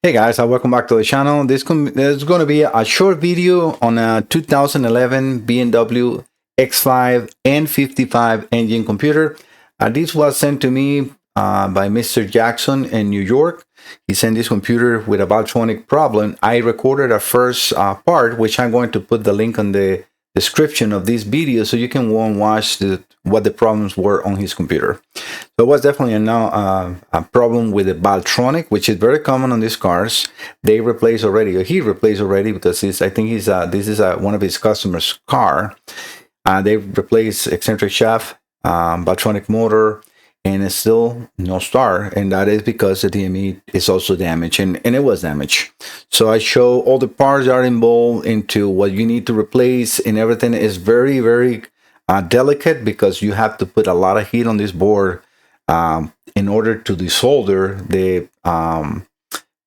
Hey guys, welcome back to the channel. This is going to be a short video on a 2011 BMW X5 N55 engine computer. This was sent to me by Mr. Jackson in New York. He sent this computer with a valvetronic problem. I recorded a first part, which I'm going to put the link on the description of this video so you can go and watch what the problems were on his computer. So it was definitely a problem with the valvetronic, which is very common on these cars. They replaced already, or he replaced already, because I think this is one of his customers' car. They replaced eccentric shaft, valvetronic motor, and it's still no start, and that is because the DME is also damaged, and it was damaged. So I show all the parts that are involved into what you need to replace, and everything is very, very delicate because you have to put a lot of heat on this board in order to desolder the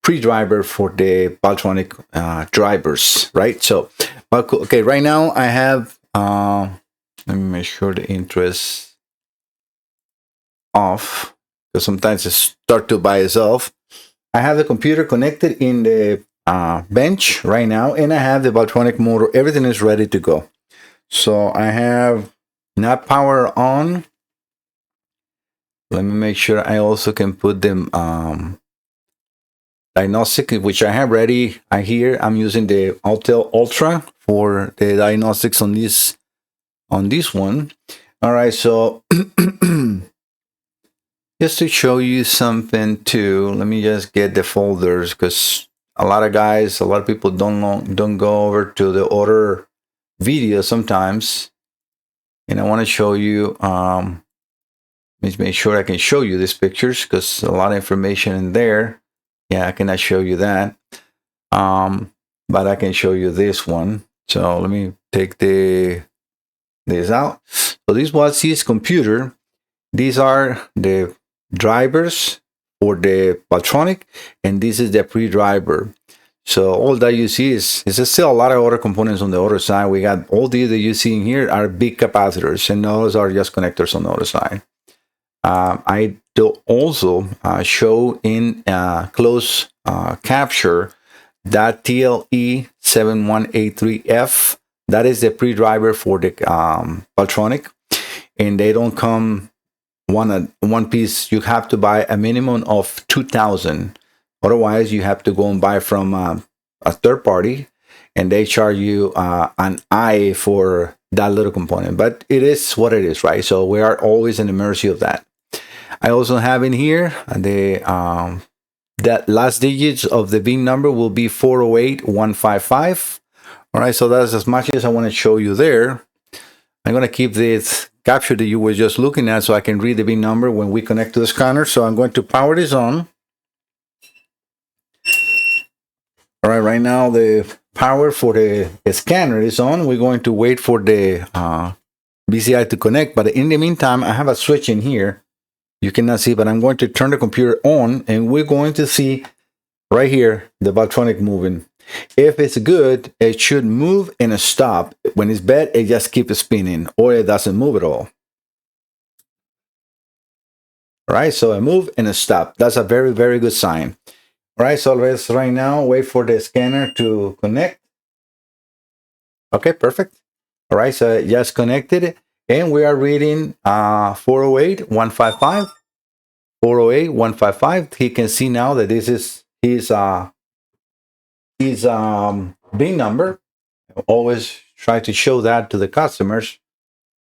pre-driver for the valvetronic drivers, right? So, okay, right now I have, let me make sure the interest off, because sometimes it starts to by itself. I have the computer connected in the bench right now, and I have the valvetronic motor. Everything is ready to go. So I have not power on. Let me make sure I also can put them diagnostic, which I have ready. I'm using the Autel Ultra for the diagnostics on this one. All right, so just to show you something too, let me just get the folders, because a lot of people don't go over to the other video sometimes, and I want to show you. Let me make sure I can show you these pictures, because a lot of information in there. Yeah, I cannot show you that, but I can show you this one. So let me take this out. So this was his computer. These are the drivers for the valvetronic, and this is the pre-driver. So all that you see is still a lot of other components on the other side. We got all these that you see in here are big capacitors, and those are just connectors on the other side. I do also show in close capture that E71N55F. That is the pre-driver for the valvetronic, and they don't come one piece. You have to buy a minimum of 2,000. Otherwise, you have to go and buy from a third party, and they charge you an eye for that little component. But it is what it is, right? So we are always in the mercy of that. I also have in here the that last digits of the VIN number will be 408155. All right, so that's as much as I want to show you there. I'm going to keep this capture that you were just looking at so I can read the VIN number when we connect to the scanner. So I'm going to power this on. All right, right now the power for the scanner is on. We're going to wait for the BCI to connect, but in the meantime, I have a switch in here. You cannot see, but I'm going to turn the computer on, and we're going to see right here the valvetronic moving. If it's good, it should move and stop. When it's bad, it just keeps spinning, or it doesn't move at all. All right, so I move and a stop. That's a very, very good sign. All right, so let's right now wait for the scanner to connect. Okay, perfect. All right, so it just connected, and we are reading 408155. 408155. He can see now that this is his VIN number. I always try to show that to the customers,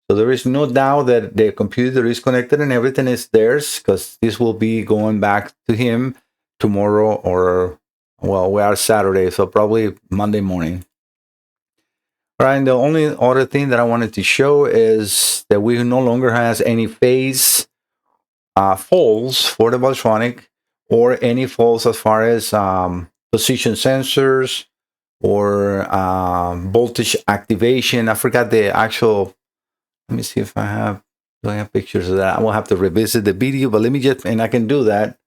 so there is no doubt that the computer is connected and everything is theirs, because this will be going back to him tomorrow, or well, we are Saturday, so probably Monday morning. All right, and the only other thing that I wanted to show is that we no longer has any phase faults for the valvetronic, or any faults as far as position sensors or voltage activation. I forgot the actual. Let me see if do I have pictures of that. I will have to revisit the video, but let me just, and I can do that.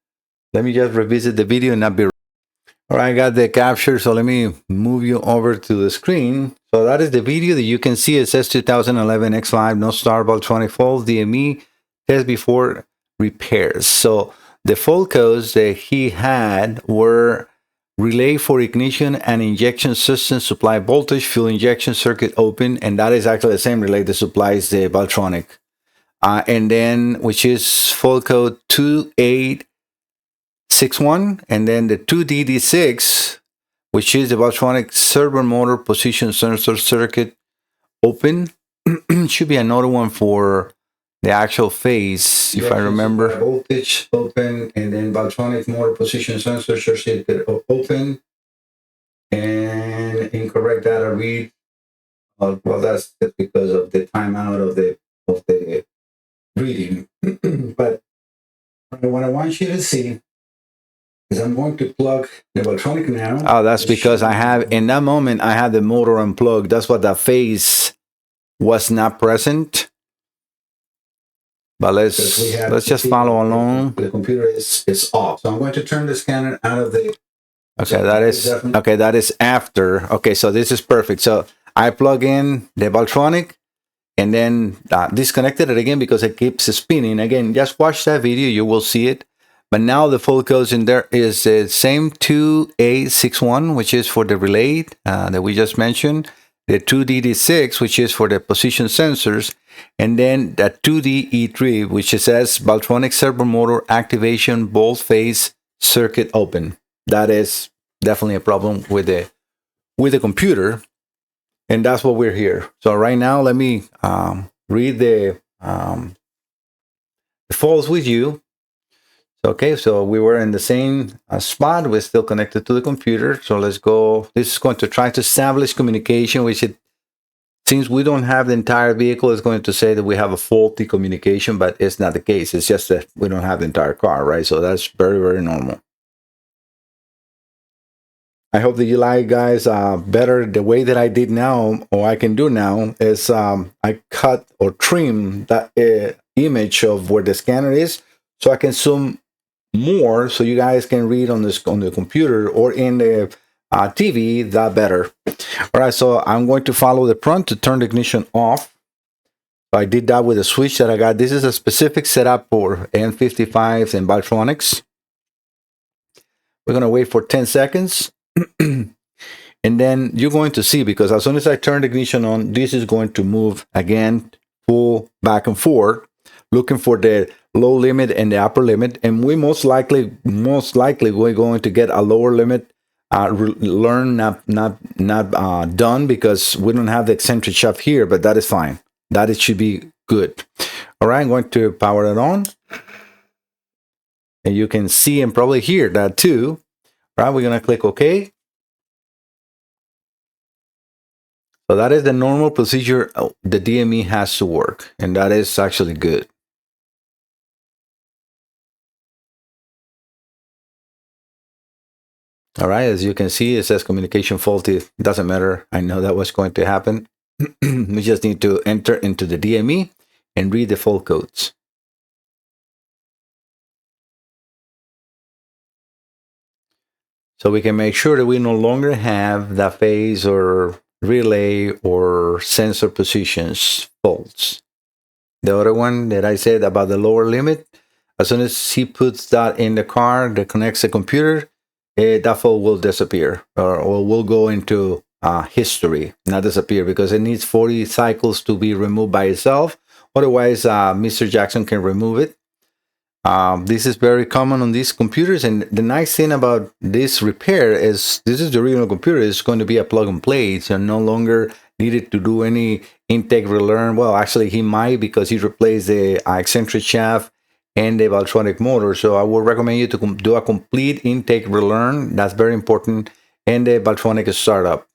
Let me just revisit the video and not be. All right, I got the capture, so let me move you over to the screen. So that is the video that you can see. It says 2011 X5, no star, valvetronic fault, DME, test before repairs. So the fault codes that he had were relay for ignition and injection system supply voltage, fuel injection circuit open, and that is actually the same relay that supplies the valvetronic. And then, which is fault code 2861, and then the 2DD6, which is the valvetronic servo motor position sensor circuit open. Should be another one for the actual phase, if I remember. Voltage open, and then valvetronic motor position sensor circuit open, and incorrect data read. Well, that's because of the timeout of the reading. But what I want you to see is I'm going to plug the valvetronic now. Oh, that's because I have, in that moment, I had the motor unplugged. That's what that phase was not present. But let's just follow along. The computer is off. So I'm going to turn the scanner out of the... Okay, that is after. Okay, so this is perfect. So I plug in the valvetronic and then disconnected it again because it keeps spinning. Again, just watch that video, you will see it. But now the fault codes in there is the same 2A61, which is for the relay that we just mentioned. The 2DD6, which is for the position sensors, and then the 2DE3, which says valvetronic servo motor activation both phase circuit open. That is definitely a problem with the computer, and that's what we're here. So right now, let me read the faults with you. Okay, so we were in the same spot. We're still connected to the computer. So let's go. This is going to try to establish communication, which it since we don't have the entire vehicle, it's going to say that we have a faulty communication, but it's not the case. It's just that we don't have the entire car, right? So that's very, very normal. I hope that you like, guys, better the way that I did now, or I can do now, is I cut or trim that image of where the scanner is, so I can zoom more, so you guys can read on the computer or in the TV that better. All right, so I'm going to follow the prompt to turn the ignition off. So I did that with a switch that I got. This is a specific setup for N55s and valvetronics. We're going to wait for 10 seconds. And then you're going to see, because as soon as I turn the ignition on, this is going to move again, pull back and forth, looking for the low limit and the upper limit. And we most likely we're going to get a lower limit not done, because we don't have the eccentric shaft here, but that is fine. That it should be good. All right, I'm going to power it on, and you can see and probably hear that too. All right, we're gonna click OK. So that is the normal procedure the DME has to work, and that is actually good. All right, as you can see, it says communication faulty. It doesn't matter. I know that was going to happen. We just need to enter into the DME and read the fault codes. So we can make sure that we no longer have the phase or relay or sensor positions faults. The other one that I said about the lower limit, as soon as he puts that in the car that connects the computer, that fault will disappear, or will go into history, not disappear, because it needs 40 cycles to be removed by itself. Otherwise, Mr. Jackson can remove it. This is very common on these computers, and the nice thing about this repair is this is the original computer. It's going to be a plug and play. So no longer needed to do any intake relearn. Well, actually, he might, because he replaced the eccentric shaft and the valvetronic motor. So I would recommend you to do a complete intake relearn. That's very important. And the valvetronic startup.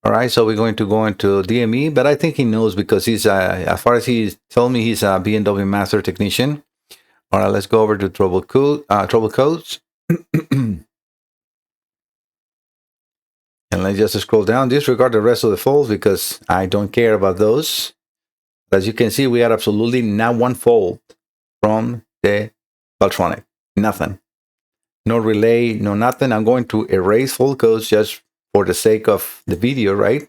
All right, so we're going to go into DME, but I think he knows, because he's, as far as he told me, he's a BMW master technician. All right, let's go over to trouble codes. And let's just scroll down. Disregard the rest of the faults, because I don't care about those. As you can see, we had absolutely not one fault from the valvetronic. Nothing. No relay, no nothing. I'm going to erase fault codes just for the sake of the video, right?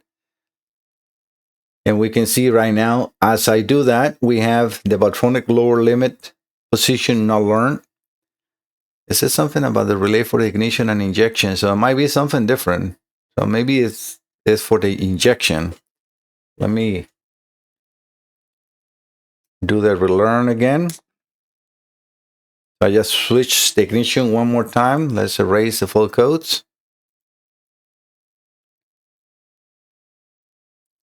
And we can see right now, as I do that, we have the valvetronic lower limit position not learned. it says something about the relay for the ignition and injection, so it might be something different. So maybe it's for the injection. Let me do the relearn again. I just switch the ignition one more time. Let's erase the full codes.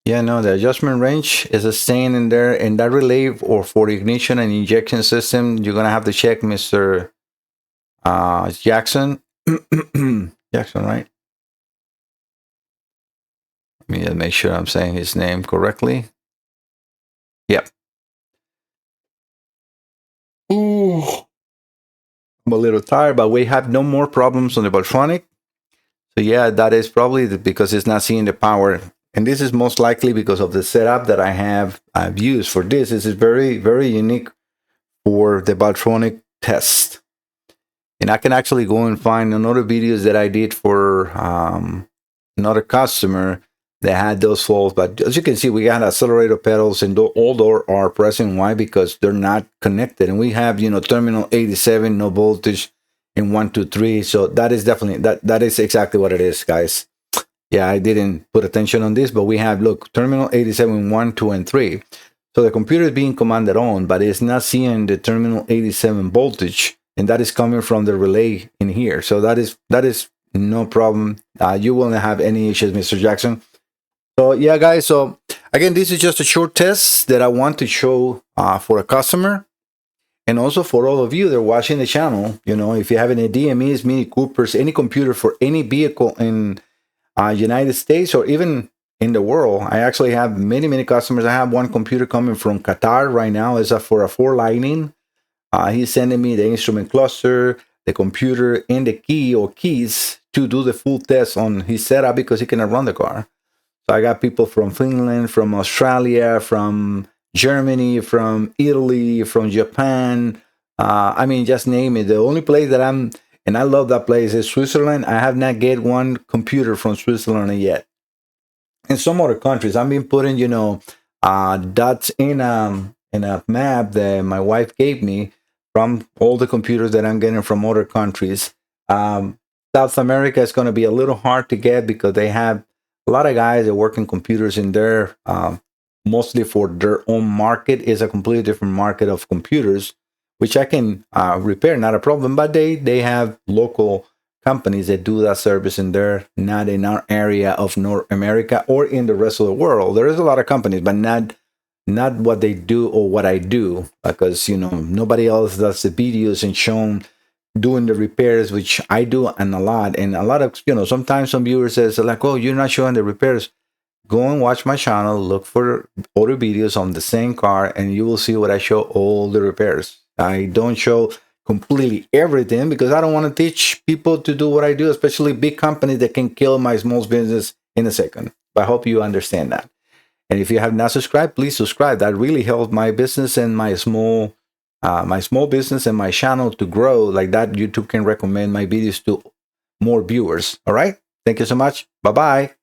Yeah, no, the adjustment range is staying in there, and that relay or for the ignition and injection system, you're gonna have to check Mr. Jackson. Jackson, right? Let me just make sure I'm saying his name correctly. Yep. Ooh. I'm a little tired, but we have no more problems on the valvetronic. So yeah, that is probably because it's not seeing the power. And this is most likely because of the setup that I've used for this. This is very, very unique for the valvetronic test. And I can actually go and find another videos that I did for another customer that had those faults. But as you can see, we got accelerator pedals and all door are pressing. Why? Because they're not connected. And we have, terminal 87, no voltage, in 1, 2, 3. So that is definitely, that is exactly what it is, guys. Yeah, I didn't put attention on this, but we have, look, terminal 87, 1, 2, and 3. So the computer is being commanded on, but it's not seeing the terminal 87 voltage, and that is coming from the relay in here. So that is no problem. You won't have any issues, Mr. Jackson. So yeah, guys. So again, this is just a short test that I want to show for a customer, and also for all of you that are watching the channel. If you have any DMEs, Mini Coopers, any computer for any vehicle in United States or even in the world. I actually have many customers. I have one computer coming from Qatar right now. It's for a 4 Lightning. He's sending me the instrument cluster, the computer, and the key or keys to do the full test on his setup because he cannot run the car. So I got people from Finland, from Australia, from Germany, from Italy, from Japan. I mean, just name it. The only place that and I love that place, is Switzerland. I have not get one computer from Switzerland yet. In some other countries, I've been putting, dots in a map that my wife gave me from all the computers that I'm getting from other countries. South America is going to be a little hard to get because they have a lot of guys that work in computers in there, mostly for their own market. Is a completely different market of computers, which I can repair, not a problem. But they have local companies that do that service in there, not in our area of North America or in the rest of the world. There is a lot of companies, but not what they do or what I do, because nobody else does the videos and shown doing the repairs, which I do and a lot of sometimes some viewers says like, oh, you're not showing the repairs. Go and watch my channel, look for other videos on the same car, and you will see what I show all the repairs. I don't show completely everything because I don't want to teach people to do what I do, especially big companies that can kill my small business in a second. But I hope you understand that. And if you have not subscribed, please subscribe. That really helps my business and my small business and my channel to grow. Like that, YouTube can recommend my videos to more viewers. All right. Thank you so much. Bye-bye.